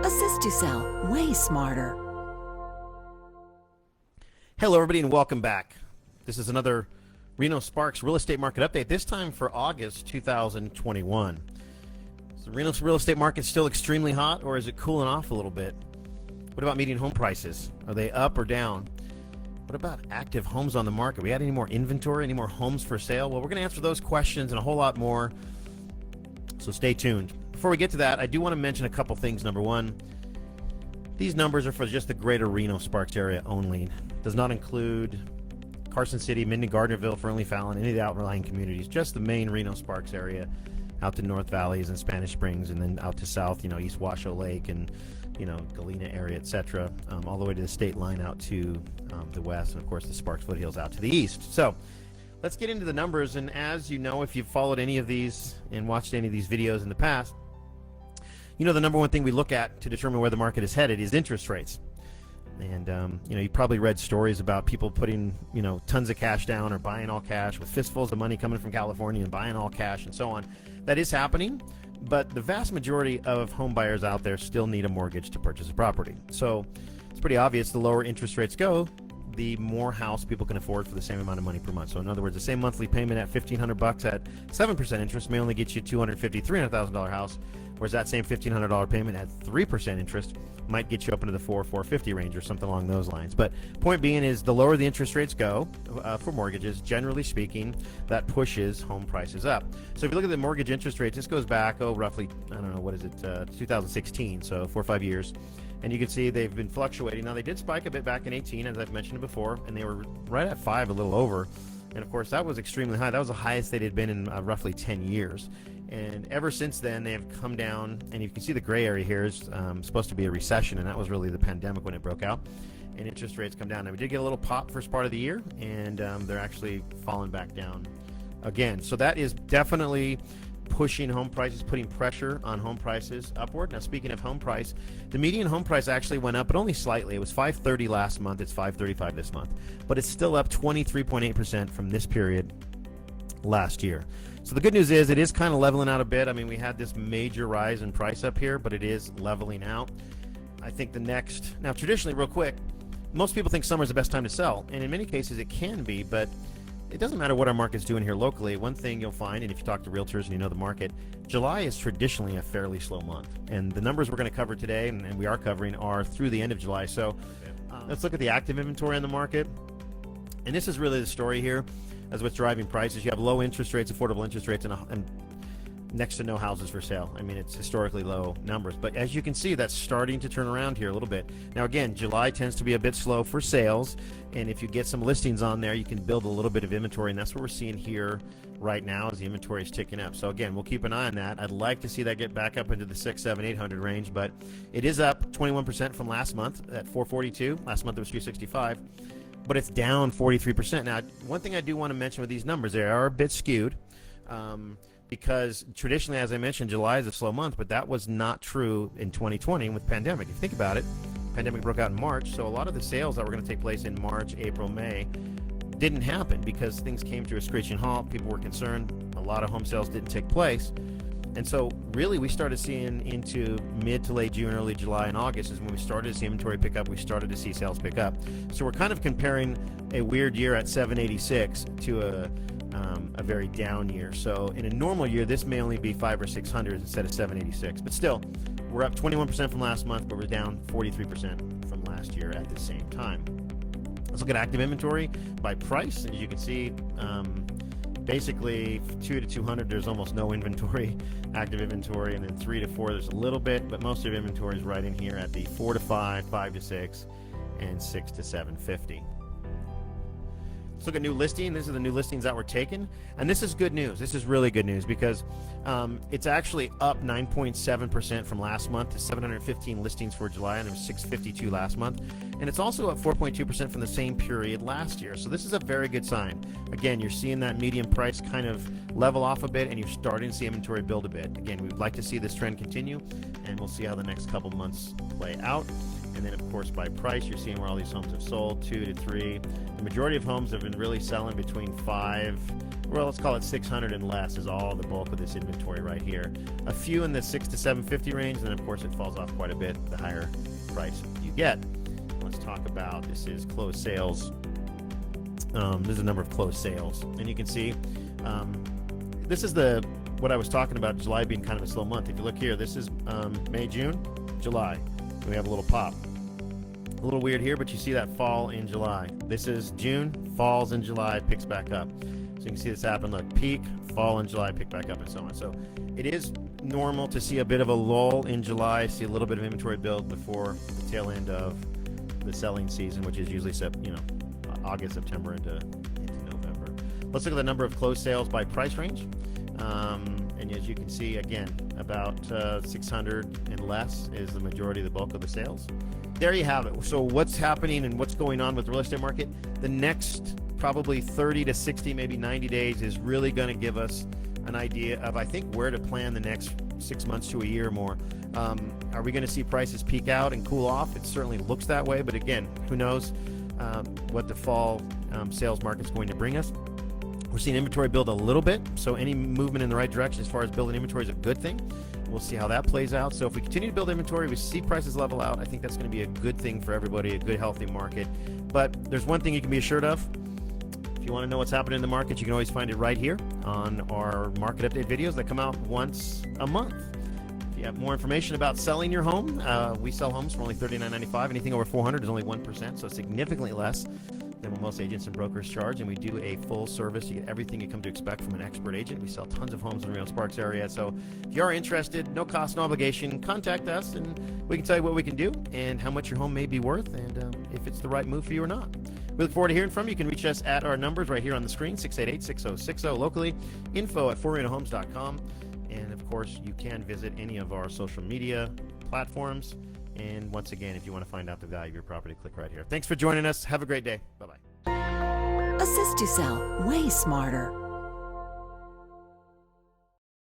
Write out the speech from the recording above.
Assist you sell way smarter. Hello, everybody, and welcome back. This is another Reno-Sparks real estate market update, this time for August 2021. Is the Reno real estate market still extremely hot, or is it cooling off a little bit? What about median home prices? Are they up or down? What about active homes on the market? We had any more inventory, any more homes for sale? Well, we're going to answer those questions and a whole lot more, so stay tuned. Before we get to that, I do want to mention a couple things. Number one, these numbers are for just the greater Reno-Sparks area only. Does not include Carson City, Minden, Gardnerville, Fernley, Fallon, any of the outlying communities, just the main Reno-Sparks area, out to North Valleys and Spanish Springs, and then out to south, East Washoe Lake and, Galena area, etc., all the way to the state line out to the west, and of course the Sparks foothills out to the east. So let's get into the numbers, and as you know, if you've followed any of these and watched any of these videos in the past, the number one thing we look at to determine where the market is headed is interest rates. And, you probably read stories about people putting, tons of cash down or buying all cash with fistfuls of money coming from California and buying all cash and so on. That is happening, but the vast majority of home buyers out there still need a mortgage to purchase a property. So it's pretty obvious the lower interest rates go, the more house people can afford for the same amount of money per month. So in other words, the same monthly payment at $1,500 at 7% interest may only get you $250,000, $300,000 house, whereas that same $1,500 payment at 3% interest might get you up into the $450 range or something along those lines. But point being is the lower the interest rates go for mortgages, generally speaking, that pushes home prices up. So if you look at the mortgage interest rates, this goes back, roughly, 2016, so 4 or 5 years. And you can see they've been fluctuating. Now, they did spike a bit back in 18, as I've mentioned before, and they were right at 5, a little over. And, of course, that was extremely high. That was the highest they had been in roughly 10 years. And ever since then, they have come down, and you can see the gray area here is supposed to be a recession, and that was really the pandemic when it broke out. And interest rates come down. Now, we did get a little pop first part of the year, and they're actually falling back down again. So that is definitely pushing home prices, putting pressure on home prices upward. Now, speaking of home price, the median home price actually went up, but only slightly. It was $530 last month. It's $535 this month. But it's still up 23.8% from this period last year. So the good news is it is kind of leveling out a bit. I mean, we had this major rise in price up here, but it is leveling out. I think now traditionally, real quick, most people think summer is the best time to sell, and in many cases it can be, but it doesn't matter what our market's doing here locally. One thing you'll find, and if you talk to realtors and you know the market, July is traditionally a fairly slow month. And the numbers we're going to cover today, and we are covering, are through the end of July. So let's look at the active inventory on the market. And this is really the story here as what's driving prices. You have low interest rates, affordable interest rates, and next to no houses for sale. I mean, it's historically low numbers. But as you can see, that's starting to turn around here a little bit. Now, again, July tends to be a bit slow for sales. And if you get some listings on there, you can build a little bit of inventory. And that's what we're seeing here right now as the inventory is ticking up. So, again, we'll keep an eye on that. I'd like to see that get back up into the 600, 700, 800 range. But it is up 21% from last month at 442. Last month it was 365. But it's down 43%. Now, one thing I do want to mention with these numbers, they are a bit skewed. Because traditionally, as I mentioned, July is a slow month, but that was not true in 2020 with pandemic. If you think about it, pandemic broke out in March, so a lot of the sales that were going to take place in March, April, May didn't happen because things came to a screeching halt. People were concerned. A lot of home sales didn't take place. And so really we started seeing into mid to late June, early July and August is when we started to see inventory pick up. We started to see sales pick up. So we're kind of comparing a weird year at 786 to a very down year. So in a normal year, this may only be 500 or 600 instead of 786. But still, we're up 21% from last month, but we're down 43% from last year at the same time. Let's look at active inventory by price. As you can see, basically 2 to 200, there's almost no inventory, active inventory, and then 3 to 4, there's a little bit, but most of inventory is right in here at the 4 to 5, 5 to 6, and 6 to 750. Let's look at new listing. These are the new listings that were taken, and this is good news. This is really good news because it's actually up 9.7% from last month to 715 listings for July, and there was 652 last month, and it's also up 4.2% from the same period last year. So this is a very good sign. Again, you're seeing that median price kind of level off a bit, and you're starting to see inventory build a bit. Again, we'd like to see this trend continue, and we'll see how the next couple months play out. And then, of course, by price, you're seeing where all these homes have sold, 2 to 3. The majority of homes have been really selling between 5, well, let's call it 600 and less is all the bulk of this inventory right here. A few in the 6 to 750 range, and then, of course, it falls off quite a bit the higher price you get. Let's talk about, this is closed sales. There's a number of closed sales. And you can see, this is what I was talking about, July being kind of a slow month. If you look here, this is May, June, July. We have a little pop. A little weird here, but you see that fall in July. This is June, falls in July, picks back up. So you can see this happen, look, peak, fall in July, pick back up, and so on. So it is normal to see a bit of a lull in July, see a little bit of inventory build before the tail end of the selling season, which is usually August, September into November. Let's look at the number of closed sales by price range. And as you can see, again, about 600 and less is the majority of the bulk of the sales. There you have it. So what's happening and what's going on with the real estate market? The next probably 30 to 60, maybe 90 days is really going to give us an idea of, I think, where to plan the next 6 months to a year or more. Are we going to see prices peak out and cool off? It certainly looks that way, but again, who knows what the fall sales market is going to bring us. We're seeing inventory build a little bit, so any movement in the right direction as far as building inventory is a good thing. We'll see how that plays out. So if we continue to build inventory, we see prices level out, I think that's going to be a good thing for everybody, a good, healthy market. But there's one thing you can be assured of. If you want to know what's happening in the market, you can always find it right here on our market update videos that come out once a month. If you have more information about selling your home, we sell homes for only $39.95. Anything over $400 is only 1%, so significantly less than what most agents and brokers charge, and we do a full service. You get everything you come to expect from an expert agent. We sell tons of homes in the Reno-Sparks area, so if you are interested, no cost, no obligation, contact us, and we can tell you what we can do and how much your home may be worth, and if it's the right move for you or not. We look forward to hearing from you. You can reach us at our numbers right here on the screen, 688-6060 locally, info@4renohomes.com, and of course, you can visit any of our social media platforms. And once again, if you want to find out the value of your property, click right here. Thanks for joining us. Have a great day. Bye-bye. Assist you sell way smarter.